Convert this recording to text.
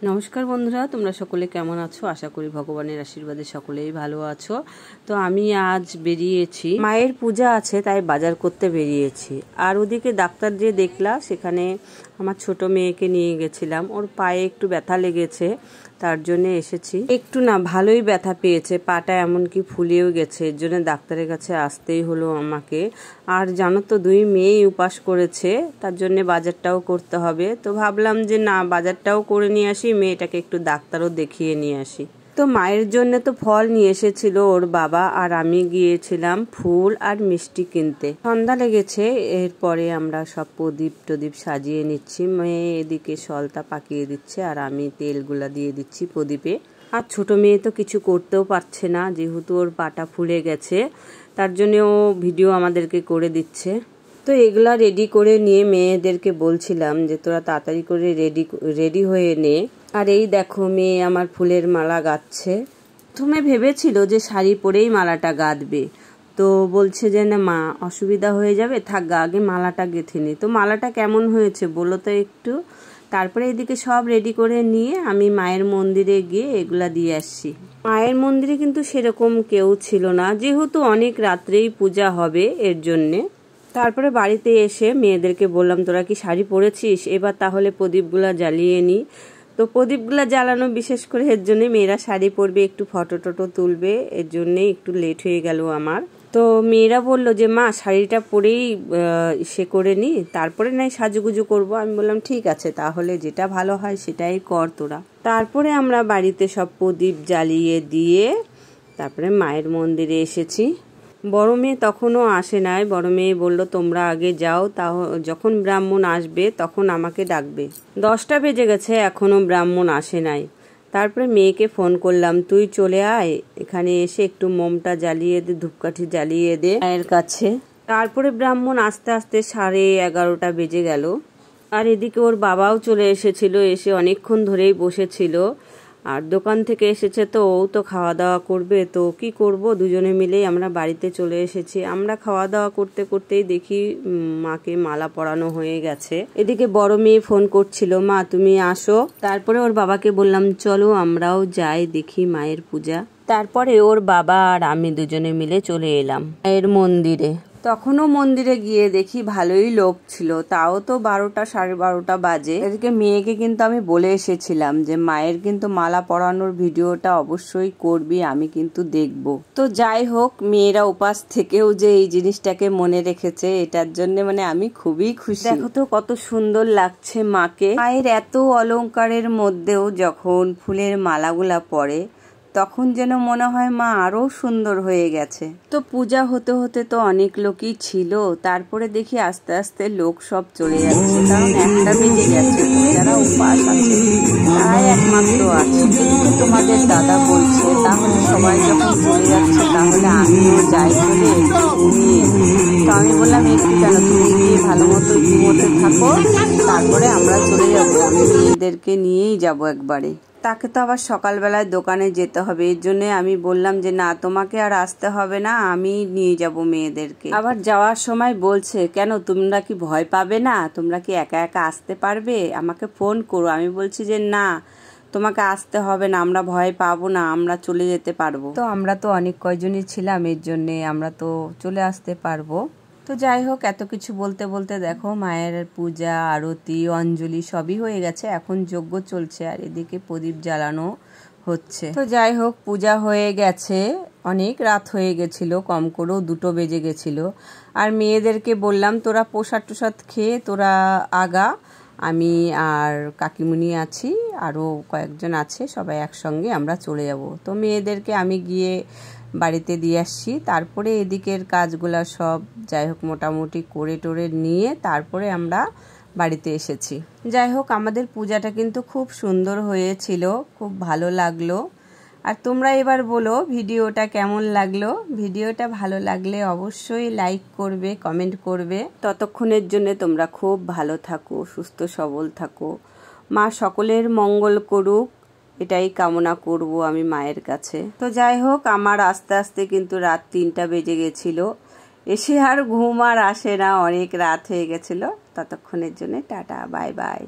নমস্কার বন্ধুরা, তোমরা সকলে কেমন আছো? আশা করি ভগবানের আশীর্বাদে সকলেই ভালো আছো। তো আমি আজ বেরিয়েছি, মায়ের পূজা আছে তাই বাজার করতে বেরিয়েছি। আর ওদিকে ডাক্তার যে দেখলাম, সেখানে আমার ছোট মেয়েকে নিয়ে গেছিলাম। ওর পায়ে একটু ব্যথা লেগেছে, তার জন্য এসেছি। একটু না, ভালোই ব্যথা পেয়েছে, পাটা এমনকি ফুলেও গেছে। এর জন্য ডাক্তারের কাছে আসতেই হলো আমাকে। আর জানো তো, 2 মেয়েই উপাস করেছে, তার জন্য বাজারটাও করতে হবে। তো ভাবলাম যে না, বাজারটাও করে নিয়ে আসি, মেয়েটাকে একটু ডাক্তারও দেখিয়ে নিয়ে আসি। তো মায়ের জন্য তো ফল নিয়ে এসেছিল ওর বাবা, আর আমি গিয়েছিলাম ফুল আর মিষ্টি কিনতে। সন্ধ্যা লেগেছে, এরপরে আমরা সব প্রদীপ সাজিয়ে নিচ্ছি। মেয়ে এদিকে সলতা পাকিয়ে দিচ্ছে আর আমি তেলগুলা দিয়ে দিচ্ছি প্রদীপে। আর ছোট মেয়ে তো কিছু করতেও পারছে না, যেহেতু ওর পাটা ফুলে গেছে, তার জন্য ও ভিডিও আমাদেরকে করে দিচ্ছে। তো এগুলা রেডি করে নিয়ে মেয়েদেরকে বলছিলাম যে তোরা তাড়াতাড়ি করে রেডি হয়ে নে। আর এই দেখো, মেয়ে আমার ফুলের মালা গাঁথছে। প্রথমে ভেবেছিল যে শাড়ি পরেই মালাটা গাঁথবে, তো বলছে যে না মা, অসুবিধা হয়ে যাবে, থাক আগে মালাটা গেঁথে নি। তো মালাটা কেমন হয়েছে বলো তো একটু। তারপরে এদিকে সব রেডি করে নিয়ে আমি মায়ের মন্দিরে গিয়ে এগুলা দিয়ে আসছি। মায়ের মন্দিরে কিন্তু সেরকম কেউ ছিল না, যেহেতু অনেক রাত্রেই পূজা হবে, এর জন্যে। তারপরে বাড়িতে এসে মেয়েদেরকে বললাম, তোরা কি শাড়ি পরেছিস? এবার তাহলে প্রদীপগুলা জ্বালিয়ে নি। তো প্রদীপগুলা জ্বালানো বিশেষ করে এর জন্যে, মেয়েরা শাড়ি পরবে, একটু ফটো টটো তুলবে, এর জন্যে একটু লেট হয়ে গেল আমার। তো মেয়েরা বললো যে মা, শাড়িটা পরেই সে করে নি, তারপরে নাই সাজুগুজু করব। আমি বললাম ঠিক আছে, তাহলে যেটা ভালো হয় সেটাই কর তোরা। তারপরে আমরা বাড়িতে সব প্রদীপ জ্বালিয়ে দিয়ে তারপরে মায়ের মন্দিরে এসেছি। বড় মেয়ে তখনও আসে নাই। বড় মেয়ে বলল তোমরা আগে যাও, যখন ব্রাহ্মণ আসবে তখন আমাকে ডাকবে। 10টা বেজে গেছে, এখনো ব্রাহ্মণ আসে নাই। তারপরে মেয়েকে ফোন করলাম, তুই চলে আয়, এখানে এসে একটু মোমটা জ্বালিয়ে দে, ধূপকাঠি জ্বালিয়ে দে মায়ের কাছে। তারপরে ব্রাহ্মণ আস্তে আস্তে 11:30 বেজে গেল। আর এদিকে ওর বাবাও চলে এসেছিল, এসে অনেকক্ষণ ধরেই বসেছিল। আর দোকান থেকে এসেছে, তো ও তো খাওয়া দাওয়া করবে। তো কি করব, দুজনে মিলেই আমরা বাড়িতে চলে এসেছি। আমরা খাওয়া দাওয়া করতে করতেই দেখি মাকে মালা পরানো হয়ে গেছে। এদিকে বড় মেয়ে ফোন করছিল, মা তুমি আসো। তারপরে ওর বাবাকে বললাম চলো আমরাও যাই, দেখি মায়ের পূজা। তারপরে ওর বাবা আর আমি দুজনে মিলে চলে এলাম মায়ের মন্দিরে। তখনও মন্দিরে গিয়ে দেখি ভালোই লোক ছিল, তাও তো 12টা 12:30 বাজে। এদিকে মেয়েকে কিন্তু আমি বলে এসেছিলাম যে মায়ের কিন্তু মালা পরানোর ভিডিওটা অবশ্যই করবি, আমি কিন্তু দেখব। তো যাই হোক, মেয়েরা উপাস থেকেও যে এই জিনিসটাকে মনে রেখেছে, এটার জন্য মানে আমি খুবই খুশি। দেখো তো কত সুন্দর লাগছে মাকে। মায়ের এত অলংকারের মধ্যেও যখন ফুলের মালাগুলা পরে, তখন যেন মনে হয় মা আরো সুন্দর হয়ে গেছে। তো পূজা হতে হতে তো অনেক লোকই ছিল, তারপরে দেখি আস্তে আস্তে লোক সব চলে যাচ্ছে, কারণ 1টা বেজে গেছে। যারা উপাস আছে তারাই একমাত্র আছে। কিন্তু তোমাদের দাদা বলছে তাহলে সবাই যখন চলে যাচ্ছে তাহলে আমিও যাই বলে ঘুমিয়ে। তো আমি বললাম একটু কেন, তুমি গিয়ে ভালো মতো ঘুমোতে থাকো, তারপরে আমরা চলে যাবো। আমি মেয়েদেরকে নিয়েই যাবো একবারে। তাকে তো আবার সকালবেলায় দোকানে যেতে হবে, এর জন্য আমি বললাম যে না, তোমাকে আর আসতে হবে না, আমি নিয়ে যাব মেয়েদেরকে। আবার যাওয়ার সময় বলছে, কেন তোমরা কি ভয় পাবে না? তোমরা কি একা একা আসতে পারবে? আমাকে ফোন করো। আমি বলছি যে না, তোমাকে আসতে হবে না, আমরা ভয় পাবো না, আমরা চলে যেতে পারবো। তো আমরা তো অনেক কয়জনই ছিলাম, এর জন্যে আমরা তো চলে আসতে পারবো। তো যাই হোক, এত কিছু বলতে বলতে দেখো মায়ের পূজা, আরতি, অঞ্জলি সবই হয়ে গেছে। এখন যজ্ঞ চলছে আর এদিকে প্রদীপ জ্বালানো হচ্ছে। তো যাই হোক, পূজা হয়ে গেছে, অনেক রাত হয়ে গেছিল, কম করেও 2টো বেজে গেছিল। আর মেয়েদেরকে বললাম তোরা প্রসাদ টসাদ খেয়ে তোরা আগা, আমি আর কাকিমুনি আছি, আরও কয়েকজন আছে, সবাই একসঙ্গে আমরা চলে যাব। তো মেয়েদেরকে আমি গিয়ে বাড়িতে দিয়ে আসছি। তারপরে এদিকের কাজগুলা সব যাই হোক মোটামুটি করে টোরে নিয়ে তারপরে আমরা বাড়িতে এসেছি। যাই হোক, আমাদের পূজাটা কিন্তু খুব সুন্দর হয়েছিল, খুব ভালো লাগলো। আর তোমরা এবার বলো ভিডিওটা কেমন লাগলো। ভিডিওটা ভালো লাগলে অবশ্যই লাইক করবে, কমেন্ট করবে। ততক্ষণের জন্য তোমরা খুব ভালো থাকো, সুস্থ সবল থাকো। মা সকলের মঙ্গল করুক, এটাই কামনা করব আমি মায়ের কাছে। তো যাই হোক, আমার আস্তে আস্তে কিন্তু রাত 3টা বেজে গেছিল। এসে আর ঘুম আর আসে না, অনেক রাত হয়ে গেছিল। ততক্ষণের জন্য টাটা, বাই বাই।